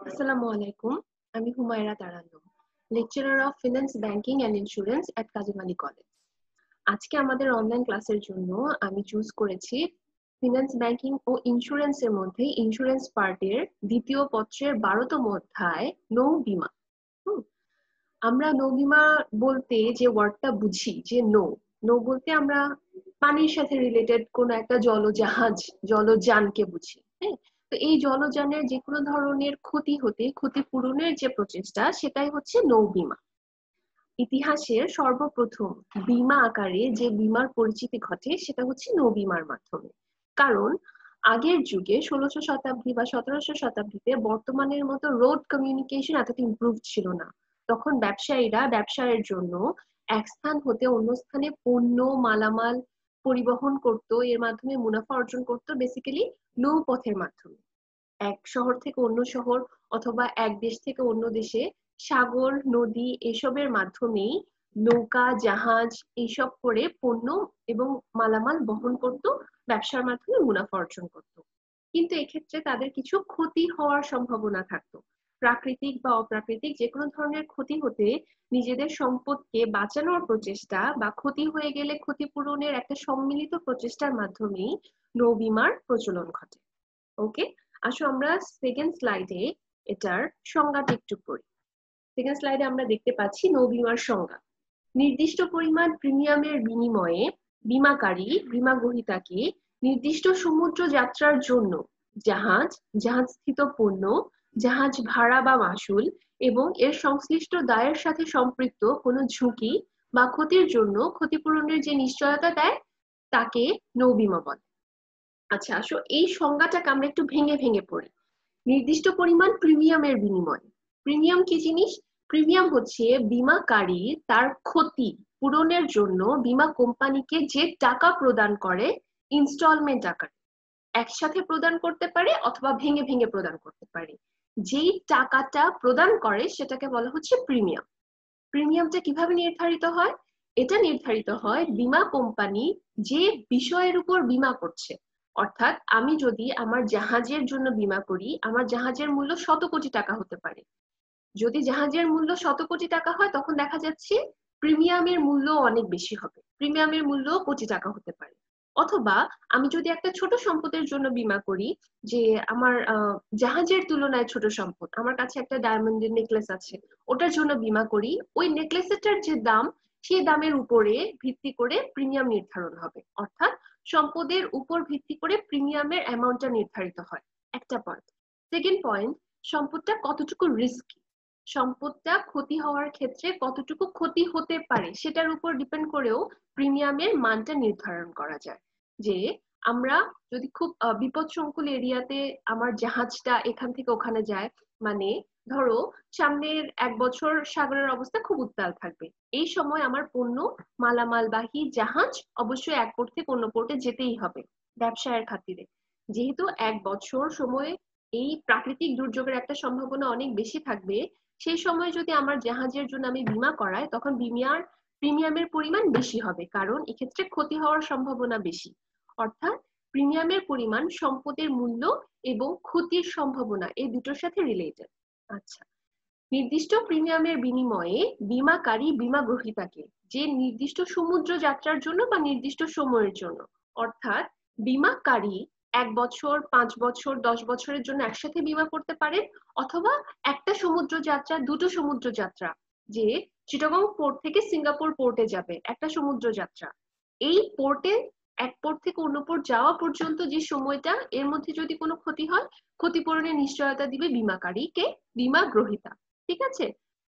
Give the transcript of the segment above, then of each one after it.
আসসালামু আলাইকুম। আমি Humaira Tarannum, lecturer of finance, banking and insurance at Kazi Ali college. আজকে আমাদের অনলাইন ক্লাসের জন্য আমি চুজ করেছি ফিন্যান্স, ব্যাংকিং ও ইন্স্যুরেন্সের মধ্যে ইন্স্যুরেন্স পার্টের দ্বিতীয় পত্রের 12তম অধ্যায় নৌ বীমা। হুম, আমরা নৌ বীমা বলতে যে ওয়ার্ডটা বুঝি, যে নৌ নৌ বলতে আমরা পানির সাথে রিলেটেড কোন একটা জলজাহাজ, জলযানকে বুঝি। হ্যাঁ, তো এই জলযানের যে কোনো ধরনের ক্ষতি হতে ক্ষতিপূরণের যে প্রচেষ্টা, সেটাই হচ্ছে নৌ বীমা। ইতিহাসের সর্বপ্রথম বীমা আকারে যে বীমার পরিচিতি ঘটে সেটা হচ্ছে নৌ বীমার মাধ্যমে। কারণ আগের যুগে 16শো শতাব্দী বা 17শো শতাব্দীতে বর্তমানের মতো রোড কমিউনিকেশন এতটা ইমপ্রুভ ছিল না। তখন ব্যবসায়ীরা ব্যবসায়ের জন্য এক স্থান হতে অন্য স্থানে পণ্য, মালামাল পরিবহন করত, এর মাধ্যমে মুনাফা অর্জন করত বেসিক্যালি নৌপথের মাধ্যমে। এক শহর থেকে অন্য শহর অথবা এক দেশ থেকে অন্য দেশে সাগর, নদী এসবের মাধ্যমেই নৌকা, জাহাজ এইসব করে পণ্য এবং মালামাল বহন করত, ব্যবসার মাধ্যমে মুনাফা অর্জন করত। কিন্তু এক্ষেত্রে তাদের কিছু ক্ষতি হওয়ার সম্ভাবনা থাকতো। প্রাকৃতিক বা অপ্রাকৃতিক যে কোনো ধরনের ক্ষতি হতে নিজেদের সম্পদকে বাঁচানোর প্রচেষ্টা বা ক্ষতি হয়ে গেলে ক্ষতিপূরণের একটা সম্মিলিত প্রচেষ্টার মাধ্যমেই নৌ বীমার প্রচলন ঘটে। ওকে, আসো আমরা সেকেন্ড স্লাইডে এটার সংজ্ঞাটা একটু পড়ি। সেকেন্ড স্লাইডে আমরা দেখতে পাচ্ছি নৌ বীমার সংজ্ঞা। নির্দিষ্ট পরিমাণ প্রিমিয়ামের বিনিময়ে বীমাকারী বীমা গ্রহীতাকে নির্দিষ্ট সমুদ্র যাত্রার জন্য জাহাজ, জাহাজস্থিত পণ্য, জাহাজ ভাড়া বা মাসুল এবং এর সংশ্লিষ্ট দায়ের সাথে সম্পৃক্ত কোনো ঝুঁকি বা ক্ষতির জন্য ক্ষতিপূরণের যে নিশ্চয়তা দেয় তাকে নৌ বীমা বলে। আচ্ছা, আসো এই সংজ্ঞাটাকে আমরা একটু ভেঙে ভেঙে পড়ি। নির্দিষ্ট পরিমাণ প্রিমিয়ামের বিনিময়ে, প্রিমিয়াম কি জিনিস? প্রিমিয়াম হচ্ছে বীমাকারী তার ক্ষতি পূরণের জন্য বীমা কোম্পানিকে যে টাকা প্রদান করে ইনস্টলমেন্ট আকারে। একসাথে প্রদান করতে পারে অথবা ভেঙে ভেঙে প্রদান করতে পারে। যেই টাকাটা প্রদান করে সেটাকে বলা হচ্ছে প্রিমিয়াম। প্রিমিয়ামটা কিভাবে নির্ধারিত হয়? এটা নির্ধারিত হয় বীমা কোম্পানি যে বিষয়ের উপর বীমা করছে। অর্থাৎ আমি যদি আমার জাহাজের জন্য বীমা করি, আমার জাহাজের মূল্য 100 কোটি টাকা হতে পারে। যদি জাহাজের মূল্য 100 কোটি টাকা হয় তখন দেখা যাচ্ছে প্রিমিয়ামের মূল্য অনেক বেশি হবে, প্রিমিয়ামের মূল্য কোটি টাকা হতে পারে। অথবা আমি যদি একটা ছোট সম্পদের জন্য বীমা করি, যে আমার জাহাজের তুলনায় ছোট সম্পদ, আমার কাছে একটা ডায়মন্ডের নেকলেস আছে, ওটার জন্য বীমা করি, ওই নেকলেসটার যে দাম সেই দামের উপরে ভিত্তি করে প্রিমিয়াম নির্ধারণ হবে। অর্থাৎ সম্পদের উপর ভিত্তি করে প্রিমিয়ামের অ্যামাউন্টটা নির্ধারিত হয়। একটা পয়েন্ট। সেকেন্ড পয়েন্ট, সম্পদটা কতটুকু রিস্কি, সম্পদটা ক্ষতি হওয়ার ক্ষেত্রে কতটুকু ক্ষতি হতে পারে সেটার উপর ডিপেন্ড করেও প্রিমিয়ামের মানটা নির্ধারণ করা যায়। যে আমরা যদি খুব বিপদসংকুল এরিয়াতে আমার জাহাজটা এখান থেকে ওখানে যায়, মানে ধরো সামনের 1 বছর সাগরের অবস্থা খুব উত্তাল থাকবে, এই সময় আমার পণ্য মালামালবাহী জাহাজ অবশ্যই এক পোর্ট থেকে অন্য পোর্টে যেতেই হবে ব্যবসায়ের খাতিরে। যেহেতু 1 বছর সময় এই প্রাকৃতিক দুর্যোগের একটা সম্ভাবনা অনেক বেশি থাকবে, সেই সময় যদি আমার জাহাজের জন্য আমি বীমা করাই তখন বীমার প্রিমিয়ামের পরিমাণ বেশি হবে, কারণ এক্ষেত্রে ক্ষতি হওয়ার সম্ভাবনা বেশি। অর্থাৎ প্রিমিয়ামের পরিমাণ সম্পদের মূল্য এবং ক্ষতির সম্ভাবনা এই দুটোর সাথে রিলেটেড। আচ্ছা, নির্দিষ্ট প্রিমিয়ামের বিনিময়ে বীমাকারী বীমা গ্রহীতাকে যে নির্দিষ্ট সমুদ্র যাত্রার জন্য বা নির্দিষ্ট সময়ের জন্য, অর্থাৎ বীমাকারী 1 বছর, 5 বছর, 10 বছরের জন্য একসাথে বীমা করতে পারেন, অথবা একটা সমুদ্র যাত্রা, দুটো সমুদ্র যাত্রা, যে চিটাগং পোর্ট থেকে সিঙ্গাপুর পোর্টে যাবে একটা সমুদ্র যাত্রা, এই পোর্টে এক পোর্ট থেকে অন্য পোর্ট যাওয়া পর্যন্ত যে সময়টা, এর মধ্যে যদি কোনো ক্ষতি হয় ক্ষতিপূরণের নিশ্চয়তা দিবে বীমাকারীকে বীমা গ্রহীতা। ঠিক আছে?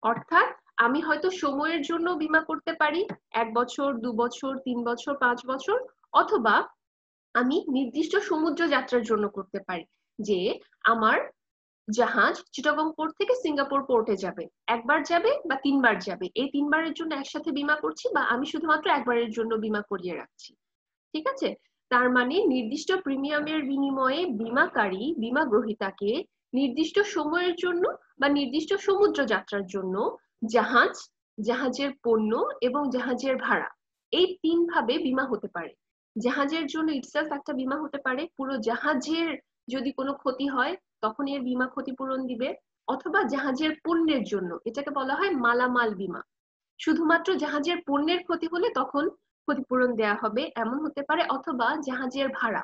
অর্থাৎ আমি হয়তো সময়ের জন্য বীমা করতে পারি, 1 বছর, 2 বছর, 3 বছর, 5 বছর, অথবা আমি নির্দিষ্ট সমুদ্র যাত্রার জন্য করতে পারি, যে আমার জাহাজ চিটাগং পোর্ট থেকে সিঙ্গাপুর পোর্টে যাবে, একবার যাবে বা 3 বার যাবে, এই 3 বারের জন্য একসাথে বীমা করছি, বা আমি শুধুমাত্র একবারের জন্য বীমা করিয়ে রাখছি। ঠিক আছে? তার মানে নির্দিষ্ট প্রিমিয়ামের বিনিময়ে বীমাকারী বীমা গ্রহীতাকে নির্দিষ্ট সময়ের জন্য বা নির্দিষ্ট সমুদ্র যাত্রার জন্য জাহাজ, জাহাজের পণ্য এবং জাহাজের ভাড়া, এই 3 ভাবে বীমা হতে পারে। জাহাজের জন্য ইটসেলফ একটা বীমা হতে পারে, পুরো জাহাজের যদি কোনো ক্ষতি হয় তখন এর বীমা ক্ষতিপূরণ দিবে, অথবা জাহাজের পণ্যের জন্য, এটাকে বলা হয় মালামাল বীমা। শুধুমাত্র জাহাজের পণ্যের ক্ষতি হলে তখন ক্ষতিপূরণ দেয়া হবে এমন হতে পারে, অথবা জাহাজের ভাড়া,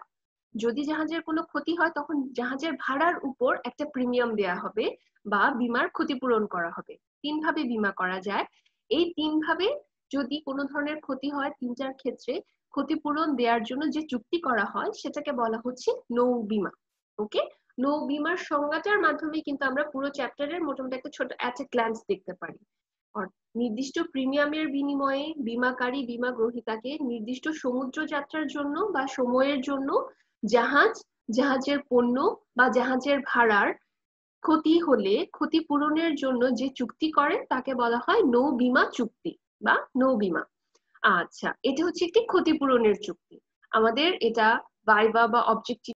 যদি জাহাজের কোনো ক্ষতি হয় তখন জাহাজের ভাড়ার উপর একটা প্রিমিয়াম দেয়া হবে বা বীমার ক্ষতিপূরণ করা হবে। 3 ভাবে বীমা করা যায়। এই 3 ভাবে যদি কোনো ধরনের ক্ষতি হয়, 3-4 ক্ষেত্রে ক্ষতিপূরণ দেওয়ার জন্য যে চুক্তি করা হয় সেটাকে বলা হচ্ছে নৌ বীমা। ওকে, নৌ বীমার সংজ্ঞাটার মাধ্যমে কিন্তু আমরা পুরো চ্যাপ্টারের মোটামুটি একটা ছোট অ্যাট এ গ্ল্যান্স দেখতে পারি। নির্দিষ্ট প্রিমিয়ামের বিনিময়ে বীমাকারী বীমা গ্রহীতাকে নির্দিষ্ট সমুদ্র যাত্রার জন্য বা সময়ের জন্য জাহাজ, জাহাজের পণ্য বা জাহাজের ভাড়ার ক্ষতি হলে ক্ষতিপূরণের জন্য যে চুক্তি করে তাকে বলা হয় নৌ বীমা চুক্তি বা নৌ বীমা। আচ্ছা, এটা হচ্ছে একটি ক্ষতিপূরণের চুক্তি। আমাদের এটা ভাইভা বা অবজেক্টিভ